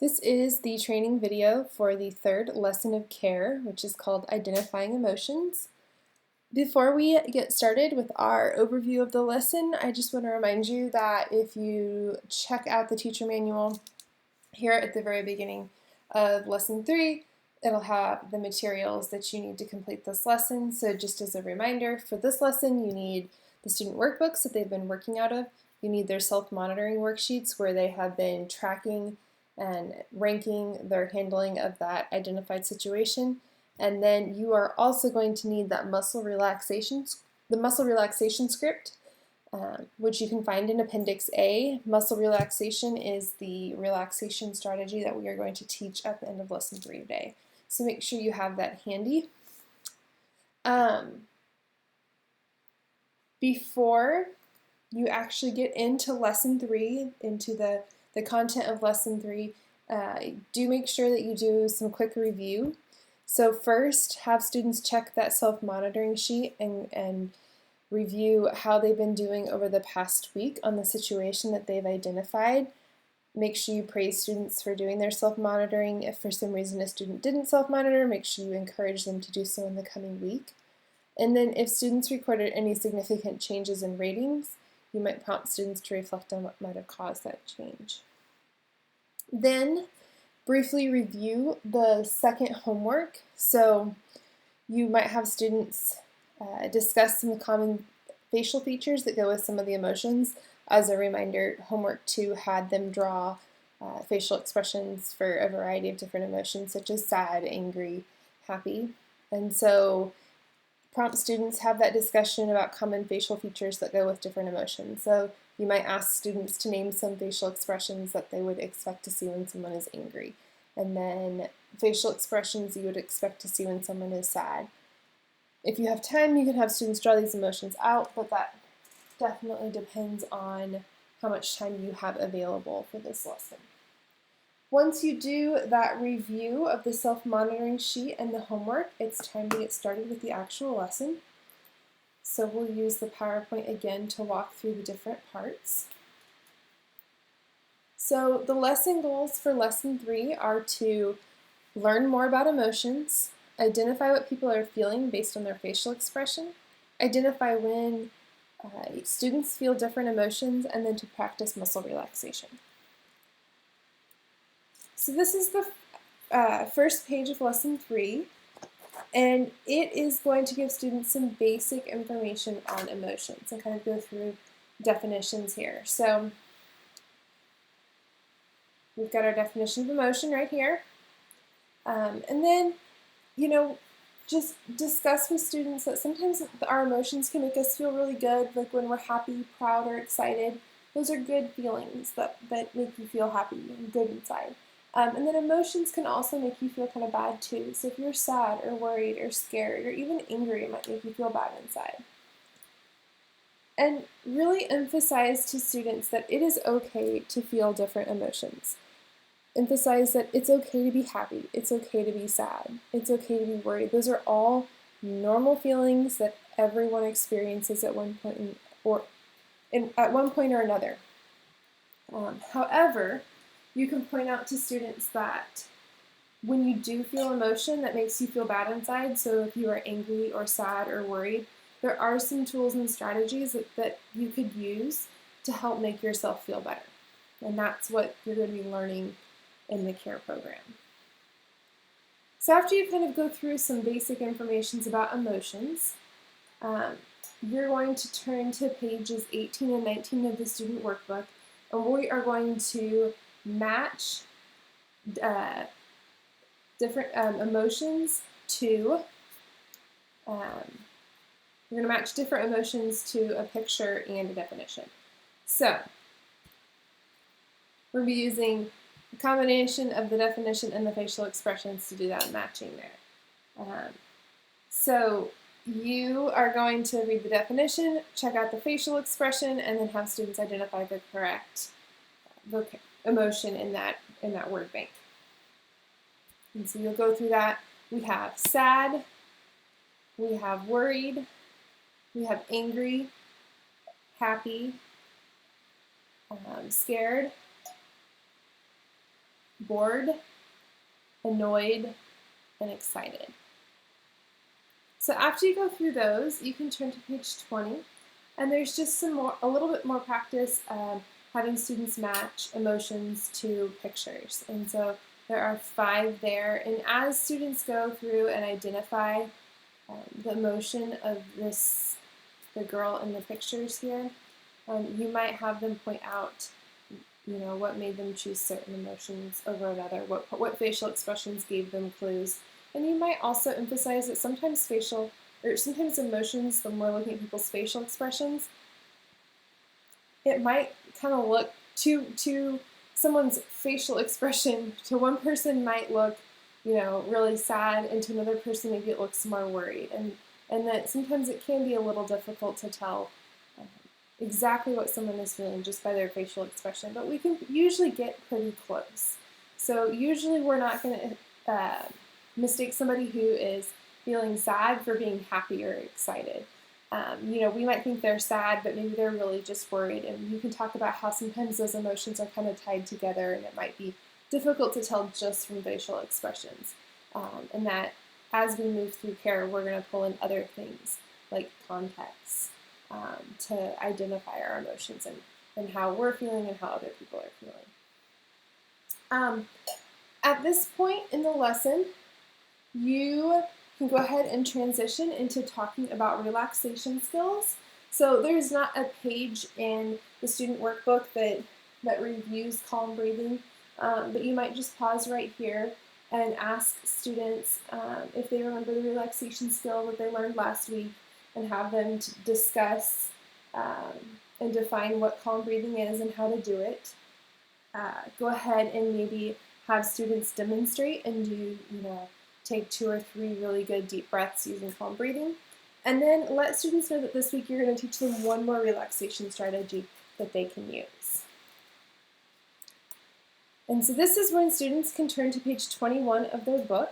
This is the training video for the third lesson of CARE, which is called Identifying Emotions. Before we get started with our overview of the lesson, I just want to remind you that if you check out the teacher manual here at the very beginning of lesson 3, it'll have the materials that you need to complete this lesson. So just as a reminder, for this lesson you need the student workbooks that they've been working out of. You need their self-monitoring worksheets where they have been tracking and ranking their handling of that identified situation. And then you are also going to need that the muscle relaxation script, which you can find in Appendix A. Muscle relaxation is the relaxation strategy that we are going to teach at the end of lesson 3 today. So make sure you have that handy. Before you actually get into lesson 3, into the content of lesson 3, do make sure that you do some quick review. So first, have students check that self-monitoring sheet and review how they've been doing over the past week on the situation that they've identified. Make sure you praise students for doing their self-monitoring. If for some reason a student didn't self-monitor, make sure you encourage them to do so in the coming week. And then if students recorded any significant changes in ratings, you might prompt students to reflect on what might have caused that change. Then briefly review the second homework. So you might have students discuss some common facial features that go with some of the emotions. As a reminder, homework 2 had them draw facial expressions for a variety of different emotions such as sad, angry, happy. And so prompt students have that discussion about common facial features that go with different emotions. So you might ask students to name some facial expressions that they would expect to see when someone is angry, and then facial expressions you would expect to see when someone is sad. If you have time, you can have students draw these emotions out, but that definitely depends on how much time you have available for this lesson. Once you do that review of the self-monitoring sheet and the homework, it's time to get started with the actual lesson. So we'll use the PowerPoint again to walk through the different parts. So the lesson goals for lesson 3 are to learn more about emotions, identify what people are feeling based on their facial expression, identify when students feel different emotions, and then to practice muscle relaxation. So this is the first page of lesson 3, and it is going to give students some basic information on emotions and kind of go through definitions here. So we've got our definition of emotion right here. And then, just discuss with students that sometimes our emotions can make us feel really good, like when we're happy, proud, or excited. Those are good feelings that make you feel happy and good inside. And then emotions can also make you feel kind of bad too. So if you're sad or worried or scared or even angry, it might make you feel bad inside. And really emphasize to students that it is okay to feel different emotions. Emphasize that it's okay to be happy, it's okay to be sad, it's okay to be worried. Those are all normal feelings that everyone experiences at one point or another. However, you can point out to students that when you do feel emotion that makes you feel bad inside, so if you are angry or sad or worried, there are some tools and strategies that you could use to help make yourself feel better. And that's what you're going to be learning in the CARE program. So after you kind of go through some basic information about emotions, you're going to turn to pages 18 and 19 of the student workbook, and we are going to match different emotions to we're going to match different emotions to a picture and a definition. So we'll be using a combination of the definition and the facial expressions to do that matching there. So you are going to read the definition, check out the facial expression, and then have students identify the correct emotion in that word bank. And so you'll go through that. We have sad, we have worried, we have angry, happy, scared, bored, annoyed, and excited. So after you go through those, you can turn to page 20, and there's just a little bit more practice having students match emotions to pictures. And so there are 5 there, and as students go through and identify the emotion of the girl in the pictures here, you might have them point out, what made them choose certain emotions over another, what facial expressions gave them clues. And you might also emphasize that sometimes emotions, when we're looking at people's facial expressions, it might kind of look to someone's facial expression, to one person might look, really sad, and to another person maybe it looks more worried. And that sometimes it can be a little difficult to tell exactly what someone is feeling just by their facial expression, but we can usually get pretty close. So usually we're not going to mistake somebody who is feeling sad for being happy or excited. We might think they're sad, but maybe they're really just worried, and you can talk about how sometimes those emotions are kind of tied together, and it might be difficult to tell just from facial expressions, and that as we move through care, we're going to pull in other things like context to identify our emotions and how we're feeling and how other people are feeling. At this point in the lesson, you can go ahead and transition into talking about relaxation skills. So there's not a page in the student workbook that reviews calm breathing, but you might just pause right here and ask students if they remember the relaxation skill that they learned last week, and have them discuss and define what calm breathing is and how to do it. Go ahead and maybe have students demonstrate and do, take 2 or 3 really good deep breaths using calm breathing. And then let students know that this week you're going to teach them one more relaxation strategy that they can use. And so this is when students can turn to page 21 of their book.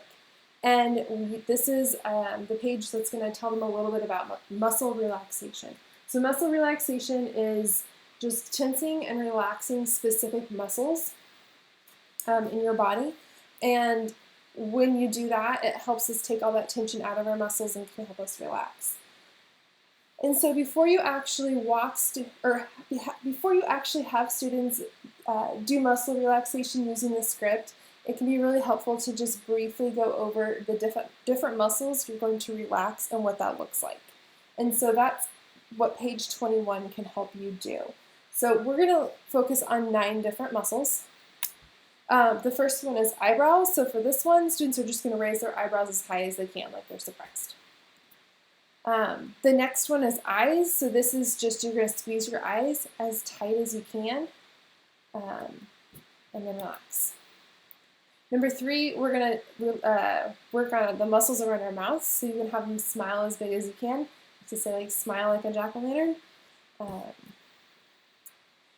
And this is the page that's going to tell them a little bit about muscle relaxation. So muscle relaxation is just tensing and relaxing specific muscles in your body. And when you do that, it helps us take all that tension out of our muscles and can help us relax. And so before you actually before you actually have students do muscle relaxation using the script, it can be really helpful to just briefly go over the different muscles you're going to relax and what that looks like. And so that's what page 21 can help you do. So we're going to focus on 9 different muscles. The first one is eyebrows. So for this one, students are just going to raise their eyebrows as high as they can, like they're surprised. The next one is eyes. So this is just, you're going to squeeze your eyes as tight as you can, and then relax. Number 3, we're going to work on the muscles around our mouths, so you can have them smile as big as you can. To say, like, smile like a jack-o'-lantern.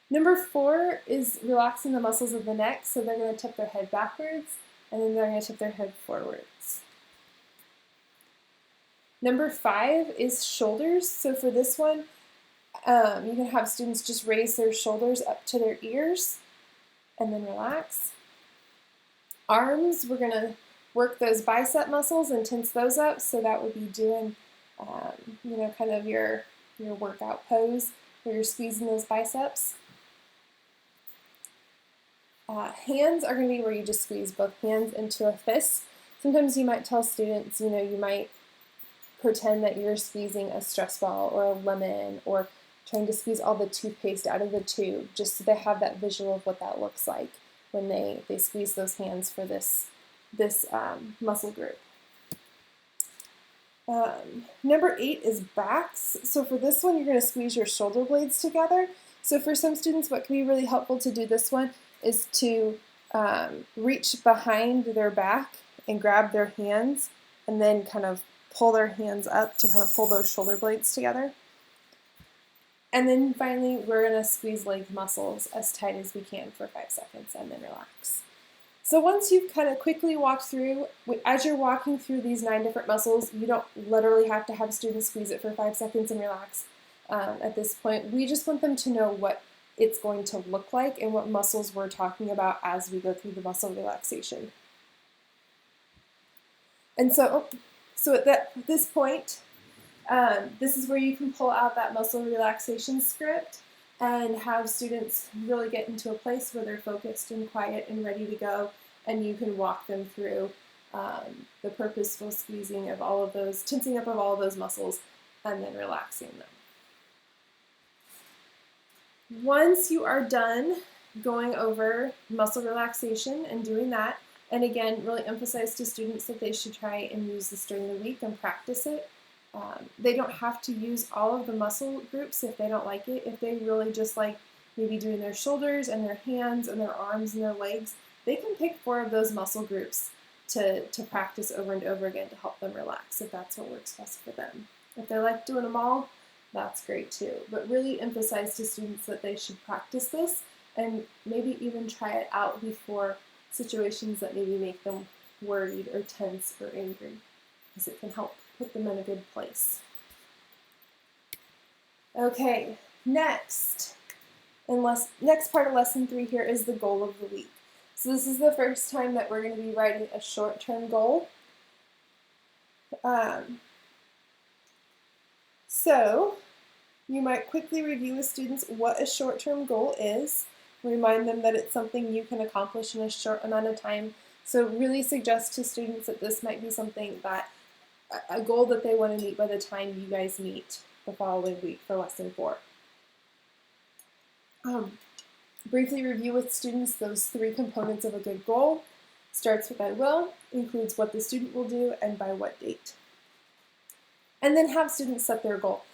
Number 4 is relaxing the muscles of the neck, so they're going to tip their head backwards, and then they're going to tip their head forwards. Number 5 is shoulders. So for this one, you can have students just raise their shoulders up to their ears, and then relax. Arms, we're going to work those bicep muscles and tense those up, so that would be doing, kind of your workout pose where you're squeezing those biceps. Hands are going to be where you just squeeze both hands into a fist. Sometimes you might tell students, you might pretend that you're squeezing a stress ball or a lemon, or trying to squeeze all the toothpaste out of the tube, just so they have that visual of what that looks like when they squeeze those hands for this muscle group. Number 8 is backs. So for this one, you're going to squeeze your shoulder blades together. So for some students, what can be really helpful to do this one is to reach behind their back and grab their hands, and then kind of pull their hands up to kind of pull those shoulder blades together. And then finally, we're going to squeeze leg muscles as tight as we can for 5 seconds, and then relax. So once you've kind of quickly walked through, as you're walking through these 9 different muscles, you don't literally have to have students squeeze it for 5 seconds and relax at this point. We just want them to know it's going to look like and what muscles we're talking about as we go through the muscle relaxation. And so at this point, this is where you can pull out that muscle relaxation script and have students really get into a place where they're focused and quiet and ready to go, and you can walk them through the purposeful squeezing of all of those, tensing up of all of those muscles, and then relaxing them. Once you are done going over muscle relaxation and doing that, and again, really emphasize to students that they should try and use this during the week and practice it. They don't have to use all of the muscle groups if they don't like it. If they really just like maybe doing their shoulders and their hands and their arms and their legs, they can pick 4 of those muscle groups to practice over and over again to help them relax if that's what works best for them. If they like doing them all, that's great too. But really emphasize to students that they should practice this and maybe even try it out before situations that maybe make them worried or tense or angry, because it can help put them in a good place. Okay, next part of lesson 3 here is the goal of the week. So this is the first time that we're going to be writing a short-term goal. So you might quickly review with students what a short-term goal is. Remind them that it's something you can accomplish in a short amount of time. So really suggest to students that this might be something that, a goal that they want to meet by the time you guys meet the following week for lesson 4. Briefly review with students those 3 components of a good goal. Starts with I will, includes what the student will do, and by what date. And then have students set their goal.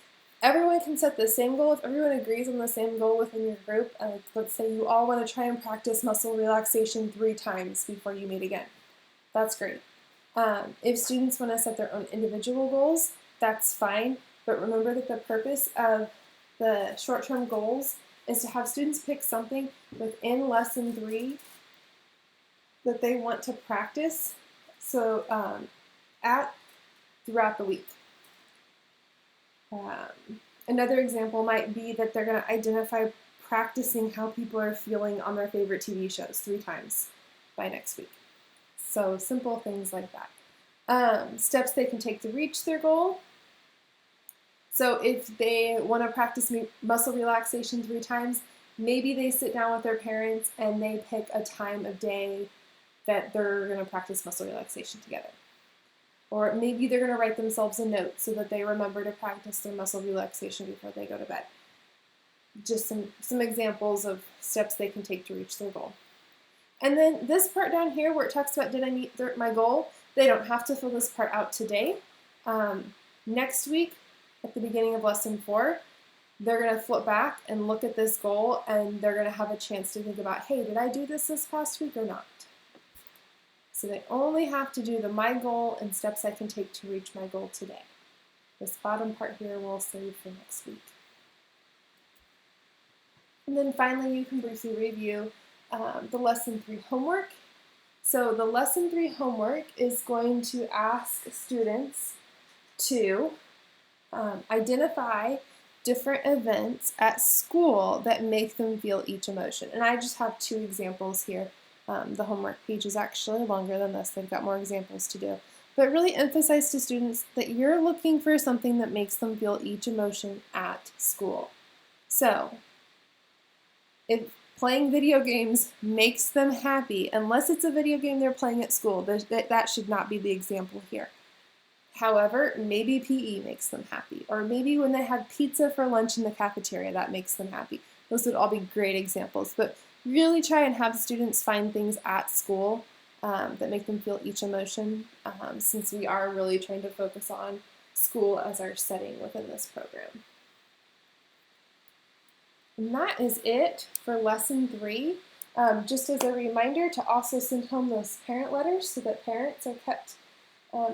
Everyone can set the same goal. If everyone agrees on the same goal within your group, let's say you all want to try and practice muscle relaxation 3 times before you meet again. That's great. If students want to set their own individual goals, that's fine. But remember that the purpose of the short-term goals is to have students pick something within lesson 3 that they want to practice throughout the week. Another example might be that they're going to identify practicing how people are feeling on their favorite TV shows 3 times by next week. So simple things like that. Steps they can take to reach their goal. So if they want to practice muscle relaxation 3 times, maybe they sit down with their parents and they pick a time of day that they're going to practice muscle relaxation together. Or maybe they're going to write themselves a note so that they remember to practice their muscle relaxation before they go to bed. Just some examples of steps they can take to reach their goal. And then this part down here where it talks about did I meet my goal, they don't have to fill this part out today. Next week, at the beginning of lesson 4, they're going to flip back and look at this goal, and they're going to have a chance to think about, hey, did I do this past week or not? So they only have to do the my goal and steps I can take to reach my goal today. This bottom part here we'll save for next week. And then finally, you can briefly review the lesson 3 homework. So the lesson 3 homework is going to ask students to identify different events at school that make them feel each emotion. And I just have 2 examples here. The homework page is actually longer than this. They've got more examples to do. But really emphasize to students that you're looking for something that makes them feel each emotion at school. So, if playing video games makes them happy, unless it's a video game they're playing at school, that should not be the example here. However, maybe PE makes them happy, or maybe when they have pizza for lunch in the cafeteria, that makes them happy. Those would all be great examples, but really try and have students find things at school that make them feel each emotion, since we are really trying to focus on school as our setting within this program. And that is it for lesson 3. Just as a reminder to also send home those parent letters so that parents are kept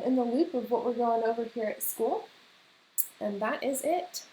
in the loop of what we're going over here at school. And that is it.